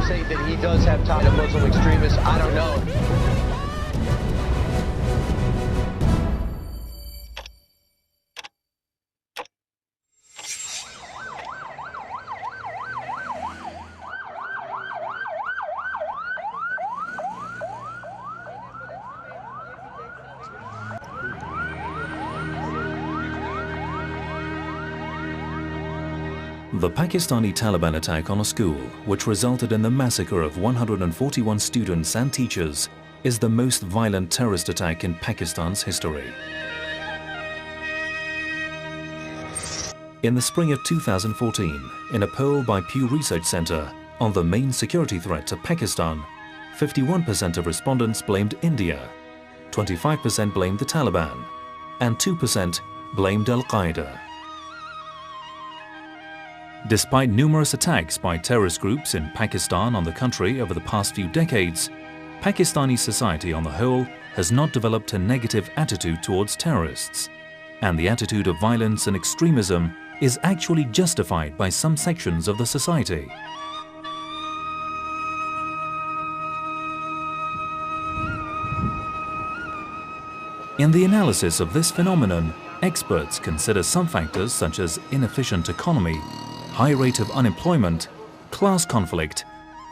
say that he does have ties to Muslim extremists. I don't know. The Pakistani Taliban attack on a school, which resulted in the massacre of 141 students and teachers, is the most violent terrorist attack in Pakistan's history. In the spring of 2014, in a poll by Pew Research Center on the main security threat to Pakistan, 51% of respondents blamed India, 25% blamed the Taliban, and 2% blamed Al-Qaeda. Despite numerous attacks by terrorist groups in Pakistan on the country over the past few decades, Pakistani society on the whole has not developed a negative attitude towards terrorists, and the attitude of violence and extremism is actually justified by some sections of the society. In the analysis of this phenomenon, experts consider some factors such as inefficient economy, high rate of unemployment, class conflict,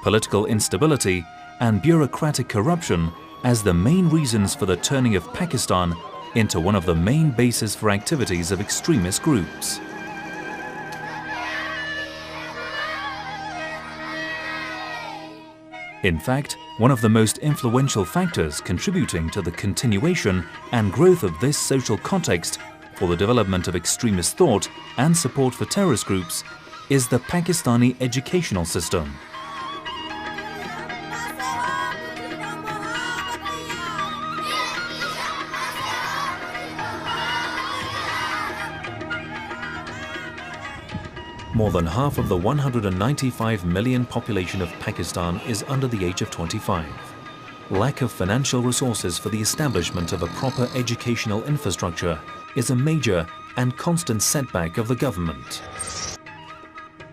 political instability, and bureaucratic corruption as the main reasons for the turning of Pakistan into one of the main bases for activities of extremist groups. In fact, one of the most influential factors contributing to the continuation and growth of this social context for the development of extremist thought and support for terrorist groups is the Pakistani educational system. More than half of the 195 million population of Pakistan is under the age of 25. Lack of financial resources for the establishment of a proper educational infrastructure is a major and constant setback of the government.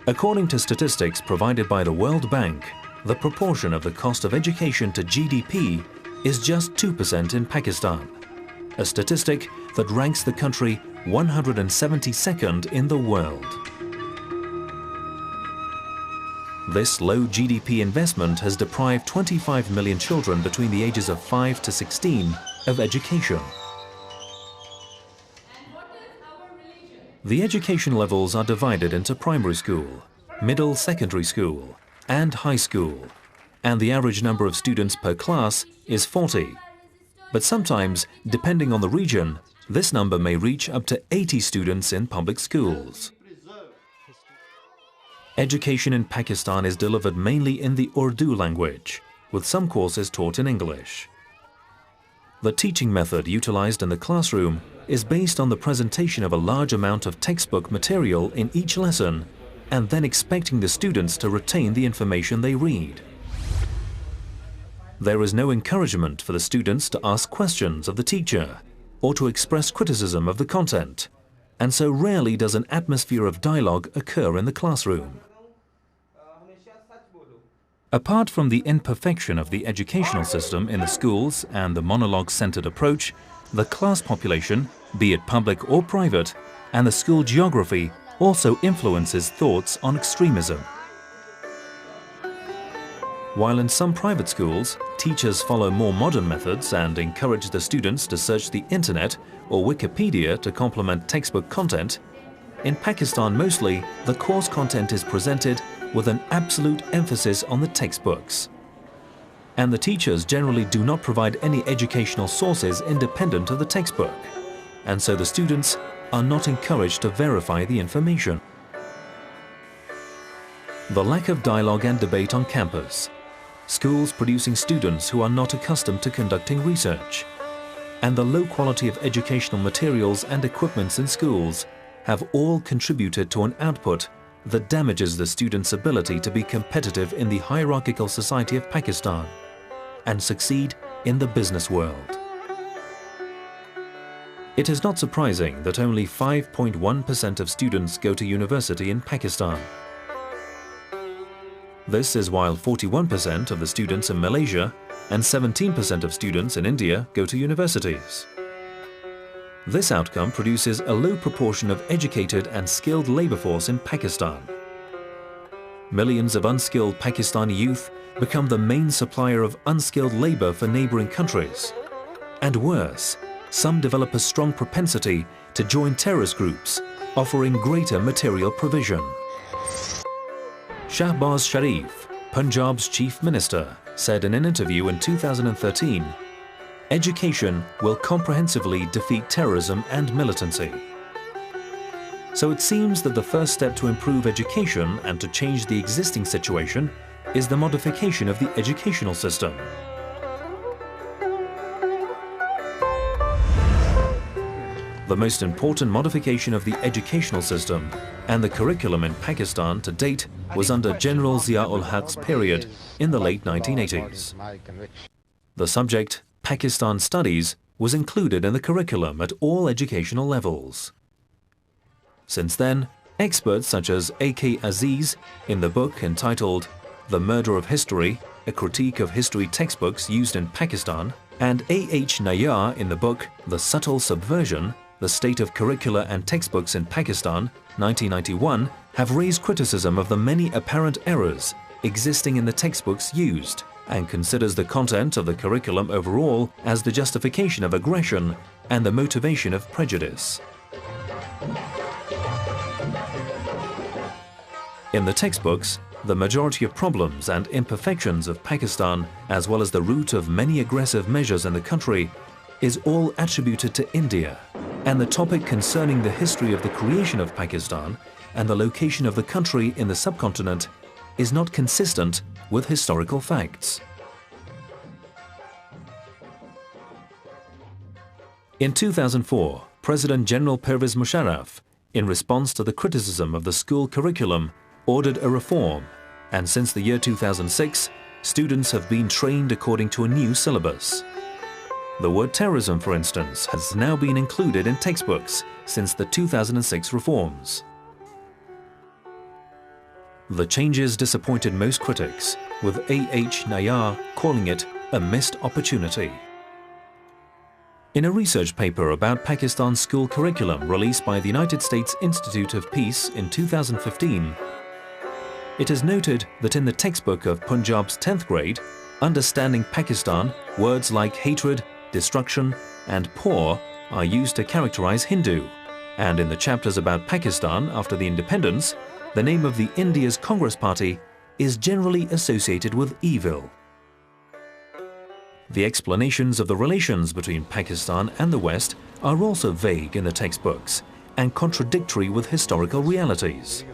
According to statistics provided by the World Bank, the proportion of the cost of education to GDP is just 2% in Pakistan, a statistic that ranks the country 172nd in the world. This low GDP investment has deprived 25 million children between the ages of 5 to 16 of education. The education levels are divided into primary school, middle secondary school, and high school, and the average number of students per class is 40. But sometimes, depending on the region, this number may reach up to 80 students in public schools. Education in Pakistan is delivered mainly in the Urdu language, with some courses taught in English. The teaching method utilized in the classroom is based on the presentation of a large amount of textbook material in each lesson and then expecting the students to retain the information they read. There is no encouragement for the students to ask questions of the teacher or to express criticism of the content, and so rarely does an atmosphere of dialogue occur in the classroom. Apart from the imperfection of the educational system in the schools and the monologue-centered approach, the class population, be it public or private, and the school geography also influences thoughts on extremism. While in some private schools, teachers follow more modern methods and encourage the students to search the internet or Wikipedia to complement textbook content, in Pakistan mostly, the course content is presented with an absolute emphasis on the textbooks. And the teachers generally do not provide any educational sources independent of the textbook, and so the students are not encouraged to verify the information. The lack of dialogue and debate on campus, schools producing students who are not accustomed to conducting research, and the low quality of educational materials and equipments in schools have all contributed to an output that damages the students' ability to be competitive in the hierarchical society of Pakistan and succeed in the business world. It is not surprising that only 5.1% of students go to university in Pakistan. This is while 41% of the students in Malaysia and 17% of students in India go to universities. This outcome produces a low proportion of educated and skilled labor force in Pakistan. Millions of unskilled Pakistani youth become the main supplier of unskilled labor for neighboring countries. And worse, some develop a strong propensity to join terrorist groups, offering greater material provision. Shahbaz Sharif, Punjab's chief minister, said in an interview in 2013, "Education will comprehensively defeat terrorism and militancy." So it seems that the first step to improve education and to change the existing situation is the modification of the educational system. The most important modification of the educational system and the curriculum in Pakistan to date was under General Zia-ul-Haq's period in the late 1980s. The subject, Pakistan Studies, was included in the curriculum at all educational levels. Since then, experts such as A.K. Aziz, in the book entitled The Murder of History, a critique of history textbooks used in Pakistan, and A.H. Nayar in the book The Subtle Subversion, The State of Curricula and Textbooks in Pakistan, 1991, have raised criticism of the many apparent errors existing in the textbooks used, and considers the content of the curriculum overall as the justification of aggression and the motivation of prejudice. In the textbooks, the majority of problems and imperfections of Pakistan, as well as the root of many aggressive measures in the country, is all attributed to India, and the topic concerning the history of the creation of Pakistan and the location of the country in the subcontinent is not consistent with historical facts. In 2004, President General Pervez Musharraf, in response to the criticism of the school curriculum, ordered a reform, and since the year 2006, students have been trained according to a new syllabus. The word terrorism, for instance, has now been included in textbooks since the 2006 reforms. The changes disappointed most critics, with A.H. Nayar calling it a missed opportunity. In a research paper about Pakistan's school curriculum released by the United States Institute of Peace in 2015, it is noted that in the textbook of Punjab's 10th grade, Understanding Pakistan, words like hatred, destruction, and poor are used to characterize Hindu, and in the chapters about Pakistan after the independence, the name of the India's Congress Party is generally associated with evil. The explanations of the relations between Pakistan and the West are also vague in the textbooks and contradictory with historical realities.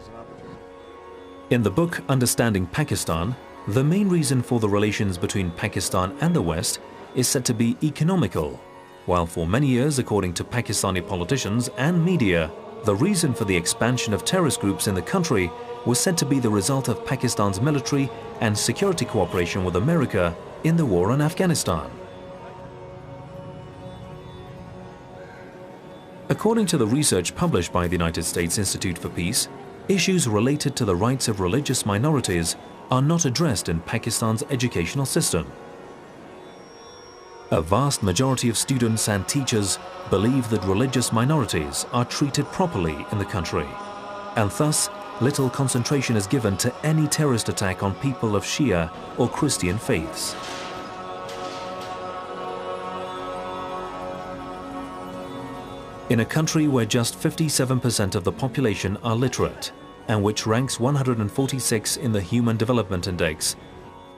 In the book Understanding Pakistan, the main reason for the relations between Pakistan and the West is said to be economical, while for many years, according to Pakistani politicians and media, the reason for the expansion of terrorist groups in the country was said to be the result of Pakistan's military and security cooperation with America in the war on Afghanistan. According to the research published by the United States Institute for Peace, issues related to the rights of religious minorities are not addressed in Pakistan's educational system. A vast majority of students and teachers believe that religious minorities are treated properly in the country, and thus little concentration is given to any terrorist attack on people of Shia or Christian faiths. In a country where just 57% of the population are literate, and which ranks 146 in the Human Development Index,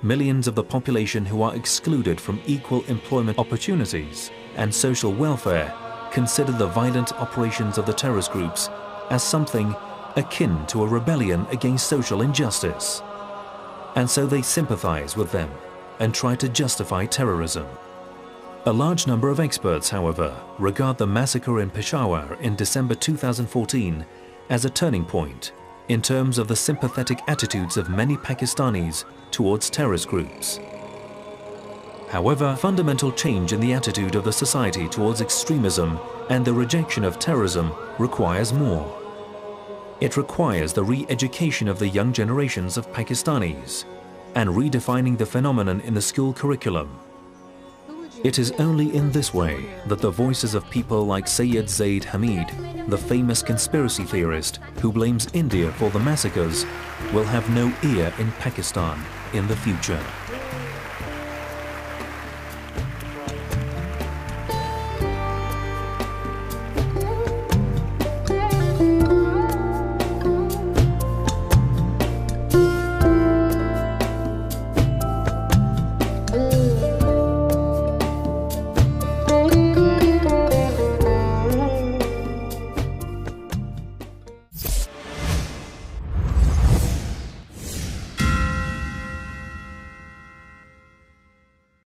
millions of the population who are excluded from equal employment opportunities and social welfare consider the violent operations of the terrorist groups as something akin to a rebellion against social injustice. And so they sympathize with them and try to justify terrorism. A large number of experts, however, regard the massacre in Peshawar in December 2014 as a turning point in terms of the sympathetic attitudes of many Pakistanis towards terrorist groups. However, fundamental change in the attitude of the society towards extremism and the rejection of terrorism requires more. It requires the re-education of the young generations of Pakistanis and redefining the phenomenon in the school curriculum. It is only in this way that the voices of people like Sayyid Zaid Hamid, the famous conspiracy theorist who blames India for the massacres, will have no ear in Pakistan in the future.